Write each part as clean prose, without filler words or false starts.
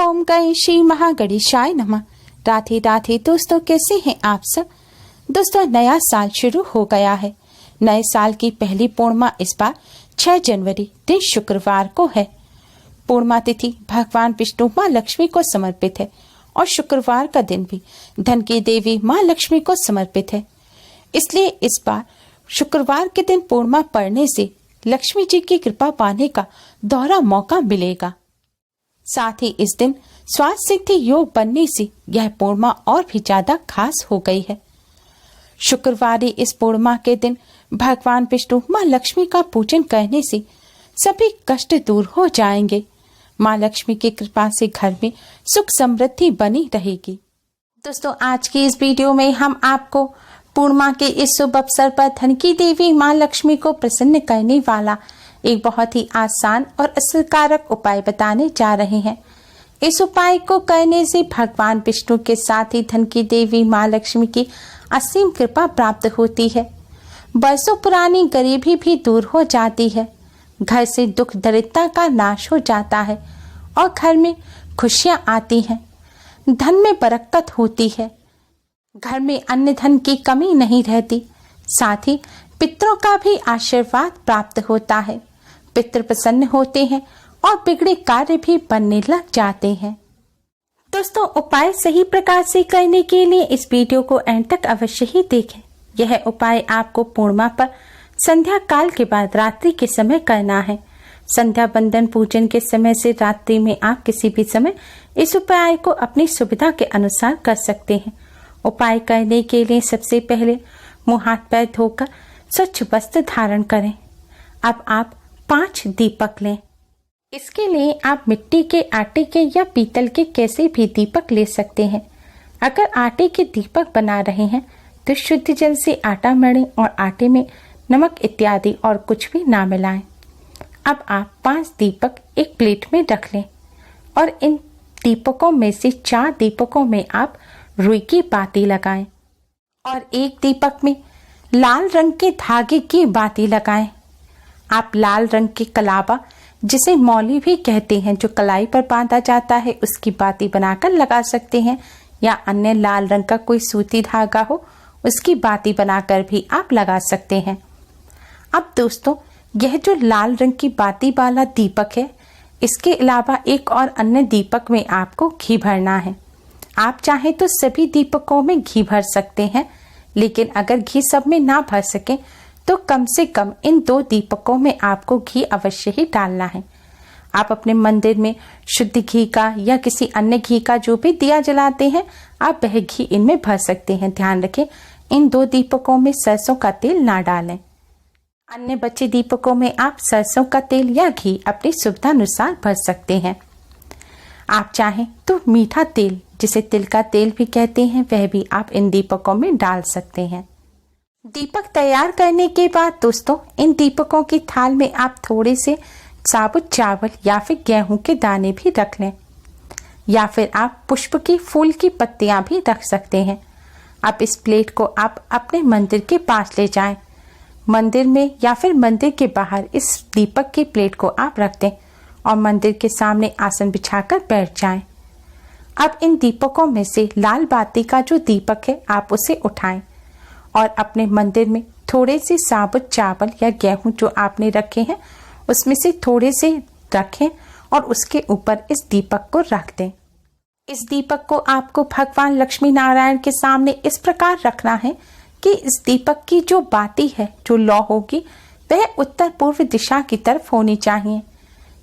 ओम गणेशी महागणेशाय नमः। राधे राधे दोस्तों, कैसे हैं आप सब। दोस्तों, नया साल शुरू हो गया है। नए साल की पहली पूर्णिमा इस बार 6 जनवरी दिन शुक्रवार को है। पूर्णिमा तिथि भगवान विष्णु माँ लक्ष्मी को समर्पित है और शुक्रवार का दिन भी धन की देवी माँ लक्ष्मी को समर्पित है। इसलिए इस बार शुक्रवार के दिन पूर्णिमा पड़ने से लक्ष्मी जी की कृपा पाने का दोहरा मौका मिलेगा। साथ ही इस दिन स्वास्थ्य सिद्धि योग बनने से यह पूर्णिमा और भी ज्यादा खास हो गई है। शुक्रवारी इस पूर्णिमा के दिन भगवान विष्णु माँ लक्ष्मी का पूजन करने से सभी कष्ट दूर हो जाएंगे। माँ लक्ष्मी की कृपा से घर में सुख समृद्धि बनी रहेगी। दोस्तों, आज की इस वीडियो में हम आपको पूर्णिमा के इस शुभ अवसर पर धन की देवी माँ लक्ष्मी को प्रसन्न करने वाला एक बहुत ही आसान और असरकारक उपाय बताने जा रहे हैं। इस उपाय को करने से भगवान विष्णु के साथ ही धन की देवी माँ लक्ष्मी की असीम कृपा प्राप्त होती है। बरसों पुरानी गरीबी भी दूर हो जाती है। घर से दुख दरिद्रता का नाश हो जाता है और घर में खुशियां आती हैं। धन में बरकत होती है। घर में अन्न धन की कमी नहीं रहती। साथ ही पितरों का भी आशीर्वाद प्राप्त होता है। पितृ प्रसन्न होते हैं और बिगड़े कार्य भी बनने लग जाते हैं। दोस्तों, उपाय सही प्रकार से करने के लिए इस वीडियो को एंड तक अवश्य ही देखें। यह उपाय आपको पूर्णिमा पर संध्या काल के बाद रात्रि के समय करना है। संध्या बंदन पूजन के समय से रात्रि में आप किसी भी समय इस उपाय को अपनी सुविधा के अनुसार कर सकते हैं। उपाय करने के लिए सबसे पहले मुंह हाथ पैर धोकर स्वच्छ वस्त्र धारण करें। अब आप 5 दीपक लें। इसके लिए आप मिट्टी के, आटे के या पीतल के कैसे भी दीपक ले सकते हैं। अगर आटे के दीपक बना रहे हैं तो शुद्ध जल से आटा मढ़ें और आटे में नमक इत्यादि और कुछ भी ना मिलाएं। अब आप 5 दीपक एक प्लेट में रख लें और इन दीपकों में से 4 दीपकों में आप रुई की बाती लगाएं और एक दीपक में लाल रंग के धागे की बाती लगाएं। आप लाल रंग के कलावा, जिसे मौली भी कहते हैं, जो कलाई पर बांधा जाता है, उसकी बाती बनाकर लगा सकते हैं या अन्य लाल रंग का कोई सूती धागा हो उसकी बाती बनाकर भी आप लगा सकते हैं। अब दोस्तों, यह जो लाल रंग की बाती वाला दीपक है, इसके अलावा एक और अन्य दीपक में आपको घी भरना है। आप चाहें तो सभी दीपकों में घी भर सकते हैं, लेकिन अगर घी सब में ना भर सके तो कम से कम इन 2 दीपकों में आपको घी अवश्य ही डालना है। आप अपने मंदिर में शुद्ध घी का या किसी अन्य घी का जो भी दिया जलाते हैं, आप वह घी इनमें भर सकते हैं। ध्यान रखें, इन 2 दीपकों में सरसों का तेल ना डालें। अन्य बचे दीपकों में आप सरसों का तेल या घी अपनी सुविधा अनुसार भर सकते हैं। आप चाहें तो मीठा तेल, जिसे तिल का तेल भी कहते हैं, वह भी आप इन दीपकों में डाल सकते हैं। दीपक तैयार करने के बाद दोस्तों, इन दीपकों की थाल में आप थोड़े से साबुत चावल या फिर गेहूं के दाने भी रख लें, या फिर आप पुष्प की फूल की पत्तियां भी रख सकते हैं। अब इस प्लेट को आप अपने मंदिर के पास ले जाएं। मंदिर में या फिर मंदिर के बाहर इस दीपक की प्लेट को आप रख दें और मंदिर के सामने आसन बिछाकर बैठ जाएं। अब इन दीपकों में से लाल बाती का जो दीपक है, आप उसे उठाएं और अपने मंदिर में थोड़े से साबुत चावल या गेहूं जो आपने रखे हैं, उसमें से थोड़े से रखें और उसके ऊपर इस दीपक को रख दें। इस दीपक को आपको भगवान लक्ष्मी नारायण के सामने इस प्रकार रखना है कि इस दीपक की जो बाती है, जो लौ होगी, वह उत्तर पूर्व दिशा की तरफ होनी चाहिए।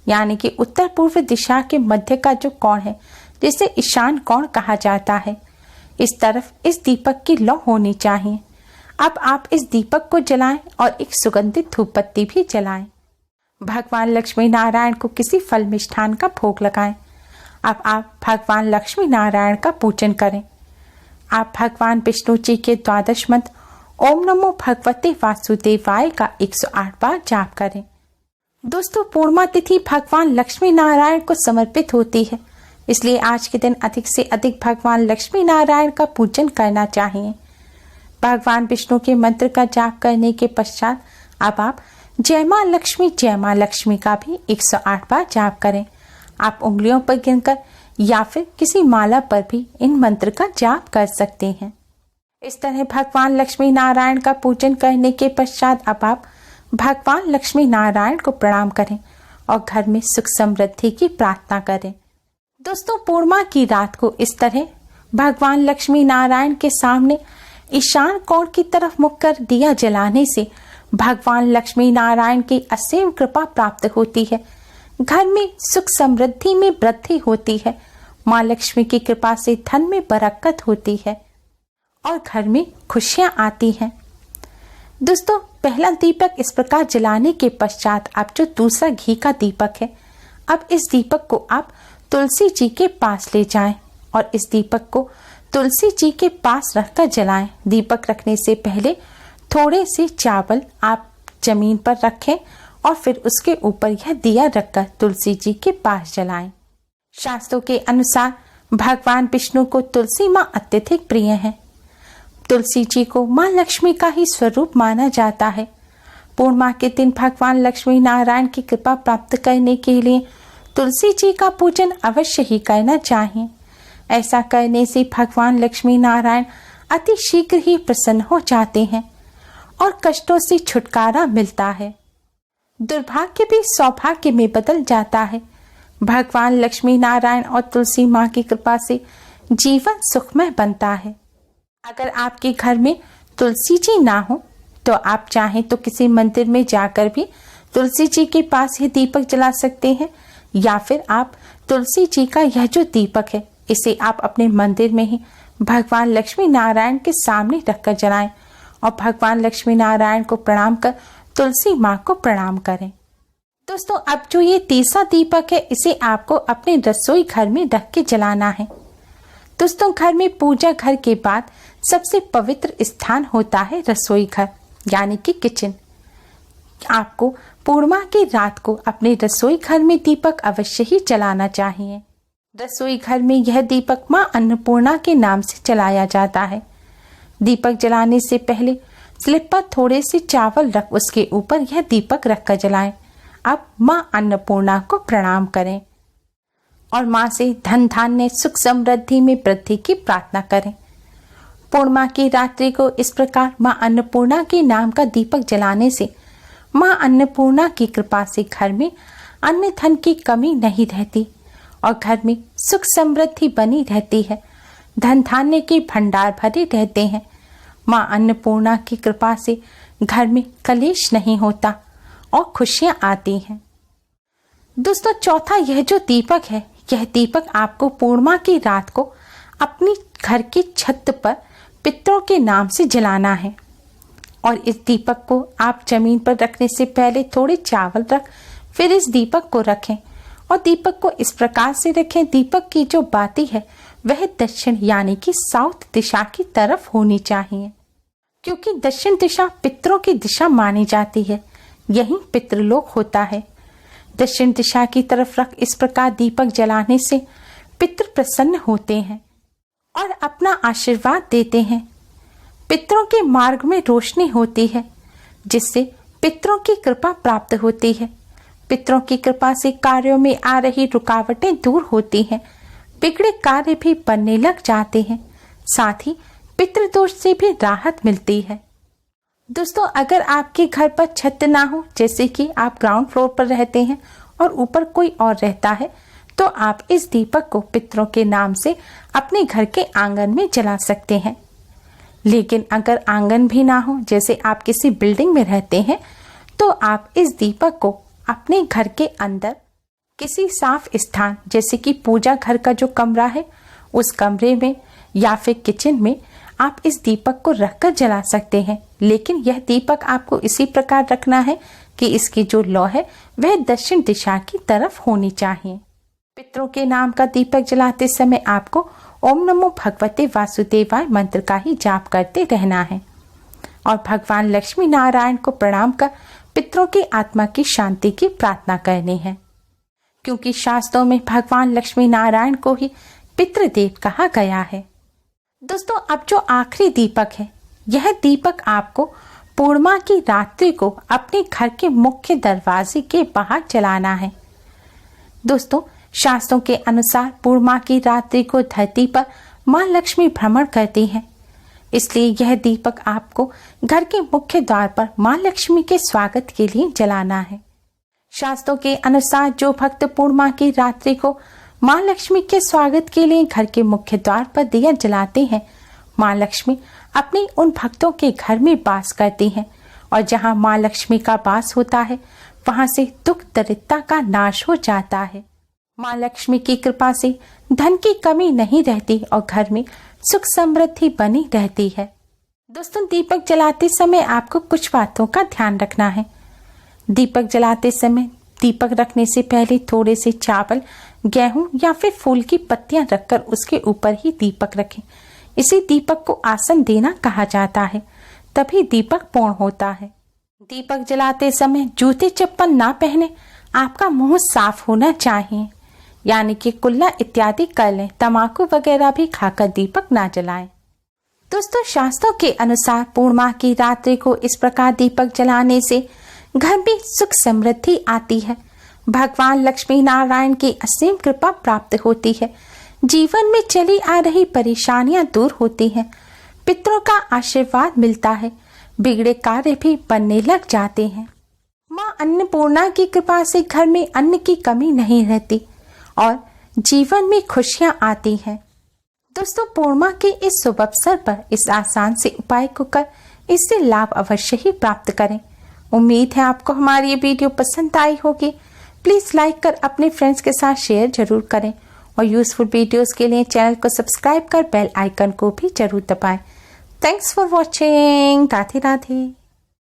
यानी कि उत्तर पूर्व दिशा के मध्य का जो कोण है, जिसे ईशान कोण कहा जाता है, इस तरफ इस दीपक की लौ होनी चाहिए। अब आप इस दीपक को जलाएं और एक सुगंधित धूप बत्ती भी जलाएं। भगवान लक्ष्मी नारायण को किसी फल मिष्ठान का भोग लगाएं। अब आप भगवान लक्ष्मी नारायण का पूजन करें। आप भगवान विष्णु जी के 12 मंत्र ओम नमो भगवते वासुदेवाय का 108 बार जाप करें। दोस्तों, पूर्णिमा तिथि भगवान लक्ष्मी नारायण को समर्पित होती है, इसलिए आज के दिन अधिक से अधिक भगवान लक्ष्मी नारायण का पूजन करना चाहिए। भगवान विष्णु के मंत्र का जाप करने के पश्चात अब आप जय मां लक्ष्मी का भी 108 बार जाप करें। आप उंगलियों पर गिनकर या फिर किसी माला पर भी इन मंत्र का जाप कर सकते हैं। इस तरह भगवान लक्ष्मी नारायण का पूजन करने के पश्चात अब आप भगवान लक्ष्मी नारायण को प्रणाम करें और घर में सुख समृद्धि की प्रार्थना करें। दोस्तों, पूर्णिमा की रात को इस तरह भगवान लक्ष्मी नारायण के सामने ईशान कोण की तरफ मुख कर दिया जलाने से भगवान लक्ष्मी नारायण की असीम कृपा प्राप्त होती है। घर में सुख समृद्धि में वृद्धि होती है। माँ लक्ष्मी की कृपा से धन में बरकत होती है और घर में खुशियां आती हैं। दोस्तों, पहला दीपक इस प्रकार जलाने के पश्चात अब जो दूसरा घी का दीपक है, अब इस दीपक को आप तुलसी जी के पास ले जाएं और इस दीपक को तुलसी जी के पास रखकर जलाएं। दीपक रखने से पहले थोड़े से चावल आप जमीन पर रखें और फिर उसके ऊपर यह दिया रखकर तुलसी जी के पास जलाएं। शास्त्रों के अनुसार भगवान विष्णु को तुलसी माँ अत्यधिक प्रिय है। तुलसी जी को माँ लक्ष्मी का ही स्वरूप माना जाता है। पूर्णिमा के दिन भगवान लक्ष्मी नारायण की कृपा प्राप्त करने के लिए तुलसी जी का पूजन अवश्य ही करना चाहिए। ऐसा करने से भगवान लक्ष्मी नारायण अति शीघ्र ही प्रसन्न हो जाते हैं और कष्टों से छुटकारा मिलता है। दुर्भाग्य भी सौभाग्य में बदल जाता है। भगवान लक्ष्मी नारायण और तुलसी माँ की कृपा से जीवन सुखमय बनता है। अगर आपके घर में तुलसी जी ना हो तो आप चाहें तो किसी मंदिर में जाकर भी तुलसी जी के पास ही दीपक जला सकते हैं, या फिर आप तुलसी जी का यह जो दीपक है इसे आप अपने मंदिर में ही भगवान लक्ष्मी नारायण के सामने रखकर जलाएं और भगवान लक्ष्मी नारायण को प्रणाम कर तुलसी माँ को प्रणाम करें। दोस्तों, अब जो ये तीसरा दीपक है इसे आपको अपने रसोई घर में रख के जलाना है। दोस्तों, घर में पूजा घर के बाद सबसे पवित्र स्थान होता है रसोई घर यानी कि किचन। आपको पूर्णिमा की रात को अपने रसोई घर में दीपक अवश्य ही जलाना चाहिए। रसोई घर में यह दीपक माँ अन्नपूर्णा के नाम से जलाया जाता है। दीपक जलाने से पहले स्लिप पर थोड़े से चावल रख उसके ऊपर यह दीपक रखकर जलाएं। अब माँ अन्नपूर्णा को प्रणाम करें और माँ से धन धान्य सुख समृद्धि में वृद्धि की प्रार्थना करें। पूर्णिमा की रात्रि को इस प्रकार माँ अन्नपूर्णा के नाम का दीपक जलाने से माँ अन्नपूर्णा की कृपा से घर में अन्न धन की कमी नहीं रहती और घर में सुख समृद्धि बनी रहती है। धन धान्य के भंडार भरे रहते हैं। माँ अन्नपूर्णा की कृपा से घर में कलेश नहीं होता और खुशियां आती हैं। दोस्तों, चौथा यह जो दीपक है, यह दीपक आपको पूर्णिमा की रात को अपनी घर की छत पर पितरों के नाम से जलाना है और इस दीपक को आप जमीन पर रखने से पहले थोड़े चावल रख फिर इस दीपक को रखें और दीपक को इस प्रकार से रखें, दीपक की जो बाती है वह दक्षिण यानी कि साउथ दिशा की तरफ होनी चाहिए, क्योंकि दक्षिण दिशा पितरों की दिशा मानी जाती है। यही पितृलोक होता है। दक्षिण दिशा की तरफ रख इस प्रकार दीपक जलाने से पितृ प्रसन्न होते हैं और अपना आशीर्वाद देते हैं। पितरों के मार्ग में रोशनी होती है जिससे पितरों की कृपा प्राप्त होती है। पितरों की कृपा से कार्यों में आ रही रुकावटें दूर होती हैं, बिगड़े कार्य भी बनने लग जाते हैं, साथ ही पितृदोष से भी राहत मिलती है। दोस्तों, अगर आपके घर पर छत ना हो, जैसे कि आप ग्राउंड फ्लोर पर रहते हैं और ऊपर कोई और रहता है, तो आप इस दीपक को पितरों के नाम से अपने घर के आंगन में जला सकते हैं। लेकिन अगर आंगन भी ना हो, जैसे आप किसी बिल्डिंग में रहते हैं, तो आप इस दीपक को अपने घर के अंदर किसी साफ स्थान, जैसे कि पूजा घर का जो कमरा है उस कमरे में या फिर किचन में आप इस दीपक को रखकर जला सकते हैं। लेकिन यह दीपक आपको इसी प्रकार रखना है कि इसकी जो लौ है वह दक्षिण दिशा की तरफ होनी चाहिए। पितरों के नाम का दीपक जलाते समय आपको ओम नमो भगवते वासुदेवाय मंत्र का ही जाप करते रहना है और भगवान लक्ष्मी नारायण को प्रणाम कर पितरों की आत्मा की शांति की प्रार्थना करनी है, क्योंकि शास्त्रों में भगवान लक्ष्मी नारायण को ही पितृदेव कहा गया है। दोस्तों, अब जो आखिरी दीपक है, यह दीपक आपको पूर्णिमा की रात्रि को अपने घर के मुख्य दरवाजे के बाहर जलाना है। दोस्तों, शास्त्रों के अनुसार पूर्णिमा की रात्रि को धरती पर मां लक्ष्मी भ्रमण करती हैं, इसलिए यह दीपक आपको घर के मुख्य द्वार पर मां लक्ष्मी के स्वागत के लिए जलाना है। शास्त्रों के अनुसार जो भक्त पूर्णिमा की रात्रि को मां लक्ष्मी के स्वागत के लिए घर के मुख्य द्वार पर दिया जलाते हैं, मां लक्ष्मी अपने उन भक्तों के घर में वास करती हैं और जहां मां लक्ष्मी का वास होता है वहां से दुख दरिद्रता का नाश हो जाता है। मां लक्ष्मी की कृपा से धन की कमी नहीं रहती और घर में सुख समृद्धि बनी रहती है। दोस्तों, दीपक जलाते समय आपको कुछ बातों का ध्यान रखना है। दीपक जलाते समय दीपक रखने से पहले थोड़े से चावल, गेहूं या फिर फूल की पत्तियां रखकर उसके ऊपर ही दीपक रखें। इसे दीपक को आसन देना कहा जाता है, तभी दीपक पूर्ण होता है। दीपक जलाते समय जूते चप्पल ना पहने, आपका मुंह साफ होना चाहिए, यानी कि कुल्ला इत्यादि कर लें। तंबाकू वगैरह भी खाकर दीपक ना जलाएं। दोस्तों, शास्त्रों के अनुसार पूर्णिमा की रात्रि को इस प्रकार दीपक जलाने से घर में सुख समृद्धि आती है, भगवान लक्ष्मी नारायण की असीम कृपा प्राप्त होती है, जीवन में चली आ रही परेशानियां दूर होती हैं, पितरों का आशीर्वाद मिलता है, बिगड़े कार्य भी बनने लग जाते हैं। मां अन्नपूर्णा की कृपा से घर में अन्न की कमी नहीं रहती और जीवन में खुशियां आती हैं। दोस्तों, पूर्णिमा के इस शुभ अवसर पर इस आसान से उपाय को कर इससे लाभ अवश्य ही प्राप्त करें। उम्मीद है आपको हमारी ये वीडियो पसंद आई होगी। प्लीज लाइक कर अपने फ्रेंड्स के साथ शेयर जरूर करें और यूजफुल वीडियोस के लिए चैनल को सब्सक्राइब कर बेल आइकन को भी जरूर दबाएं। Thanks for watching. Radhe Radhe.